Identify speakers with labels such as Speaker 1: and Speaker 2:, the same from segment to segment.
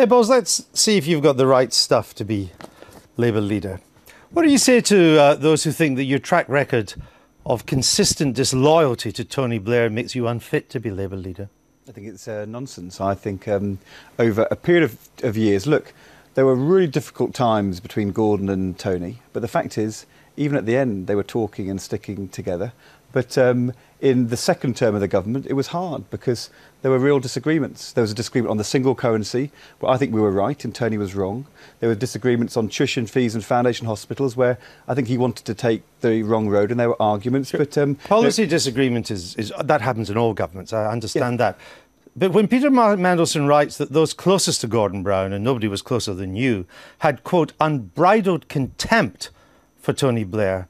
Speaker 1: Bowles, let's see if you've got the right stuff to be Labour leader. What do you say to those who think that your track record of consistent disloyalty to Tony Blair makes you unfit to be Labour leader?
Speaker 2: I think it's nonsense. I think over a period of years, look, there were really difficult times between Gordon and Tony, but the fact is, even at the end, they were talking and sticking together. But in the second term of the government, it was hard because there were real disagreements. There was a disagreement on the single currency, where I think we were right and Tony was wrong. There were disagreements on tuition fees and foundation hospitals, where I think he wanted to take the wrong road, and there were arguments.
Speaker 1: Sure.
Speaker 2: But
Speaker 1: policy disagreement is that happens in all governments. I understand that. But when Peter Mandelson writes that those closest to Gordon Brown, and nobody was closer than you, had, quote, unbridled contempt for Tony Blair,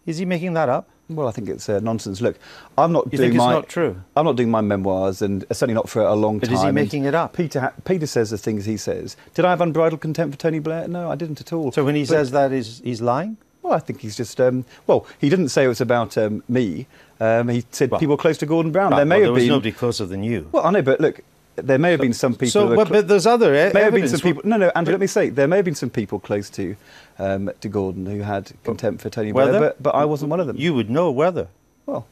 Speaker 1: is he making that up?
Speaker 2: Well, I think it's nonsense. Look, I'm not
Speaker 1: You
Speaker 2: doing
Speaker 1: think it's
Speaker 2: my.
Speaker 1: not true?
Speaker 2: I'm not doing my memoirs, and certainly not for a long time.
Speaker 1: But is he making it up?
Speaker 2: Peter says the things he says. Did I have unbridled contempt for Tony Blair? No, I didn't at all.
Speaker 1: So when he says that, he's lying?
Speaker 2: Well, I think he's just. Well, he didn't say it was about me. He said people close to Gordon Brown.
Speaker 1: Right,
Speaker 2: there
Speaker 1: was nobody closer than you.
Speaker 2: Well, I know, but look. There may have been some people.
Speaker 1: So, but there's other
Speaker 2: may have been some people. No, Andrew. Let me say, there may have been some people close to Gordon who had contempt for Tony Blair, but I wasn't one of them.
Speaker 1: You would know whether.
Speaker 2: Well,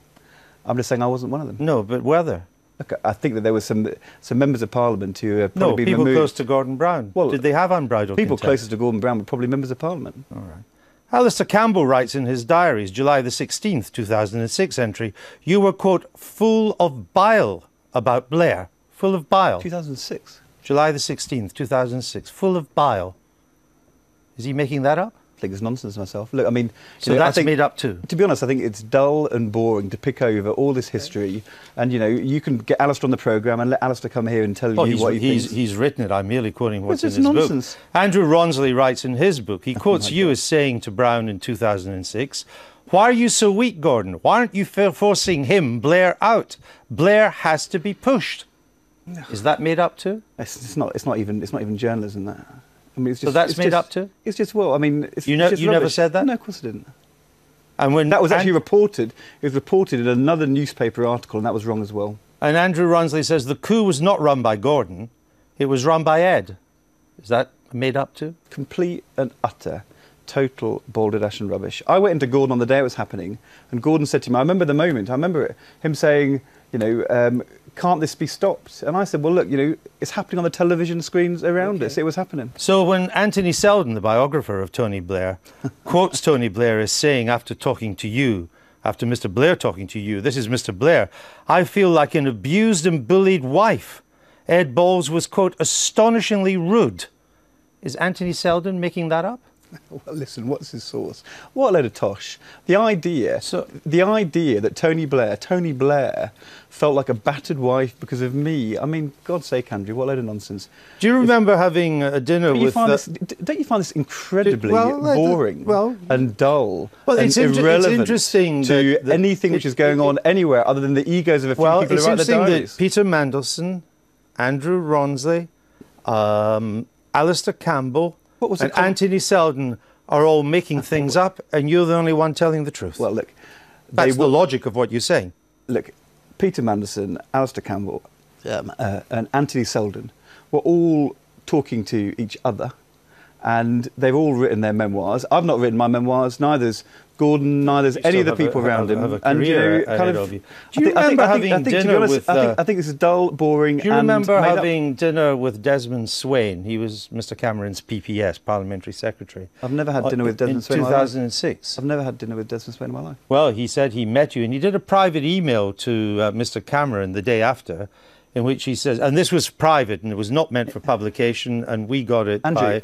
Speaker 2: I'm just saying I wasn't one of them.
Speaker 1: No, but whether.
Speaker 2: Okay, I think that there were some members of Parliament who have probably been
Speaker 1: people
Speaker 2: removed.
Speaker 1: Close to Gordon Brown. Well, did they have unbridled
Speaker 2: people
Speaker 1: contempt?
Speaker 2: closest to Gordon Brown were probably members of Parliament.
Speaker 1: All right. Alistair Campbell writes in his diaries, July the 16th, 2006 entry, you were, quote, full of bile about Blair. Full of bile.
Speaker 2: 2006.
Speaker 1: July the 16th, 2006. Full of bile. Is he making that up?
Speaker 2: I think it's nonsense myself. Look, I mean...
Speaker 1: So that's made up too?
Speaker 2: To be honest, I think it's dull and boring to pick over all this history. And, you know, you can get Alistair on the programme and let Alistair come here and tell you what he thinks.
Speaker 1: He's written it. I'm merely quoting what's in his
Speaker 2: nonsense.
Speaker 1: book. Andrew Ronsley writes in his book, he quotes you as saying to Brown in 2006, why are you so weak, Gordon? Why aren't you forcing him, Blair, out? Blair has to be pushed. Is that made up too?
Speaker 2: It's not even journalism. That I mean, it's just.
Speaker 1: So that's made up too.
Speaker 2: It's just I mean, it's
Speaker 1: you
Speaker 2: just
Speaker 1: never said that.
Speaker 2: No, of course I didn't.
Speaker 1: And when
Speaker 2: that was actually reported, it was reported in another newspaper article, and that was wrong as well.
Speaker 1: And Andrew Ronsley says the coup was not run by Gordon; it was run by Ed. Is that made up too?
Speaker 2: Complete and utter, total balderdash and rubbish. I went into Gordon on the day it was happening, and Gordon said to me, I remember the moment. I remember him saying, you know. Can't this be stopped? And I said, well, look, you know, it's happening on the television screens around us. It was happening.
Speaker 1: So when Anthony Seldon, the biographer of Tony Blair, quotes Tony Blair as saying, after talking to you, after Mr. Blair talking to you, this is Mr. Blair, I feel like an abused and bullied wife. Ed Balls was, quote, astonishingly rude. Is Anthony Seldon making that up?
Speaker 2: Well, listen, what's his source? What a load of tosh. The idea that Tony Blair felt like a battered wife because of me. I mean, God's sake, Andrew, what a load of nonsense.
Speaker 1: Do you remember having a dinner with...
Speaker 2: Don't you find this incredibly boring and dull and irrelevant
Speaker 1: interesting
Speaker 2: to anything which is going on anywhere other than the egos of a few people who write their diaries?
Speaker 1: Well, it's interesting that Peter Mandelson, Andrew Ronsley, Alistair Campbell... and Anthony Seldon are all making things up, and you're the only one telling the truth.
Speaker 2: Well, look...
Speaker 1: That's the logic of what you're saying.
Speaker 2: Look, Peter Mandelson, Alistair Campbell and Anthony Seldon were all talking to each other, and they've all written their memoirs. I've not written my memoirs, neither's Gordon, neither's any of the people around him.
Speaker 1: And you know, do you remember having dinner with...
Speaker 2: I think this is dull, boring, and
Speaker 1: do you remember having dinner with Desmond Swain? He was Mr. Cameron's PPS, Parliamentary Secretary.
Speaker 2: I've never had dinner with Desmond Swain
Speaker 1: in 2006.
Speaker 2: I've never had dinner with Desmond Swain in my life.
Speaker 1: Well, he said he met you, and he did a private email to Mr. Cameron the day after, in which he says, and this was private and it was not meant for publication, and we got it
Speaker 2: Andrew.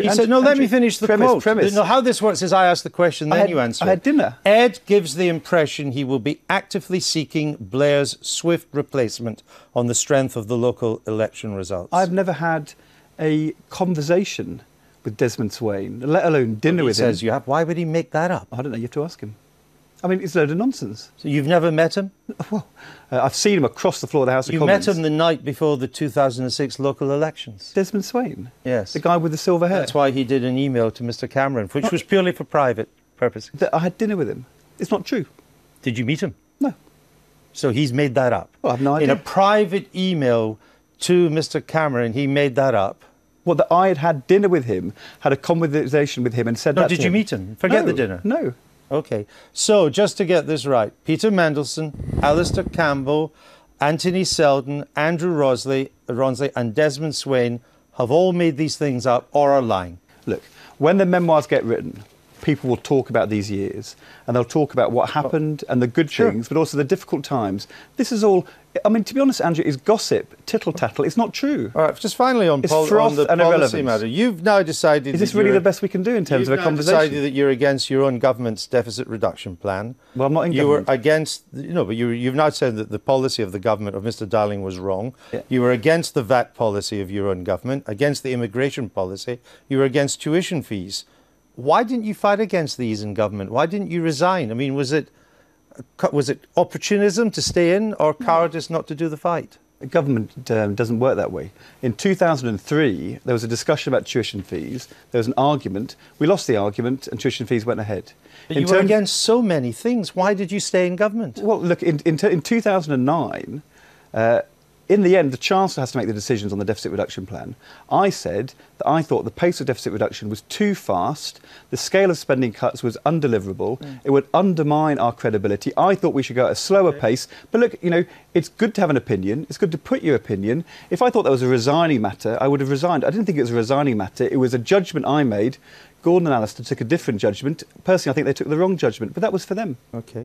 Speaker 1: He said, no, let me finish the quote. No, how this works is I ask the question, then you answer.
Speaker 2: I had dinner.
Speaker 1: Ed gives the impression he will be actively seeking Blair's swift replacement on the strength of the local election results.
Speaker 2: I've never had a conversation with Desmond Swain, let alone dinner with him.
Speaker 1: He says you have. Why would he make that up?
Speaker 2: I don't know, you have to ask him. I mean, it's a load of nonsense.
Speaker 1: So you've never met him?
Speaker 2: Well, I've seen him across the floor of the House of Commons.
Speaker 1: You met him the night before the 2006 local elections?
Speaker 2: Desmond Swain?
Speaker 1: Yes.
Speaker 2: The guy with the silver hair?
Speaker 1: That's why he did an email to Mr. Cameron, which was purely for private purposes.
Speaker 2: I had dinner with him. It's not true.
Speaker 1: Did you meet him?
Speaker 2: No.
Speaker 1: So he's made that up?
Speaker 2: Well, I have no idea.
Speaker 1: In a private email to Mr. Cameron, he made that up.
Speaker 2: Well, that I had had dinner with him, had a conversation with him and said
Speaker 1: No,
Speaker 2: that
Speaker 1: did
Speaker 2: to
Speaker 1: you
Speaker 2: him.
Speaker 1: meet him? Forget
Speaker 2: No,
Speaker 1: the dinner.
Speaker 2: No.
Speaker 1: Okay. So, just to get this right, Peter Mendelsohn, Alistair Campbell, Anthony Seldon, Andrew Ronsley, and Desmond Swayne have all made these things up or are lying.
Speaker 2: Look, when the memoirs get written, people will talk about these years and they'll talk about what happened and the good things, but also the difficult times. This is all, I mean, to be honest, Andrew, is gossip, tittle-tattle. It's not true.
Speaker 1: All right, just finally on,
Speaker 2: It's
Speaker 1: on
Speaker 2: froth
Speaker 1: the
Speaker 2: and
Speaker 1: policy
Speaker 2: irrelevance.
Speaker 1: matter. You've now decided
Speaker 2: Is this really the best we can do in terms of a conversation?
Speaker 1: You've decided that you're against your own government's deficit reduction plan.
Speaker 2: Well, I'm not in
Speaker 1: You
Speaker 2: government.
Speaker 1: were against, but you've now said that the policy of the government of Mr. Darling was wrong.
Speaker 2: Yeah.
Speaker 1: You were against the VAT policy of your own government, against the immigration policy. You were against tuition fees. Why didn't you fight against these in government? Why didn't you resign? I mean, was it opportunism to stay in or cowardice not to do the fight?
Speaker 2: Government doesn't work that way. In 2003, there was a discussion about tuition fees. There was an argument. We lost the argument and tuition fees went ahead.
Speaker 1: But you were against so many things. Why did you stay in government?
Speaker 2: Well, look, in 2009, in the end, the Chancellor has to make the decisions on the deficit reduction plan. I said that I thought the pace of deficit reduction was too fast, the scale of spending cuts was undeliverable, it would undermine our credibility. I thought we should go at a slower pace. But look, you know, it's good to have an opinion, it's good to put your opinion. If I thought that was a resigning matter, I would have resigned. I didn't think it was a resigning matter, it was a judgment I made. Gordon and Alistair took a different judgment. Personally, I think they took the wrong judgment, but that was for them.
Speaker 1: Okay.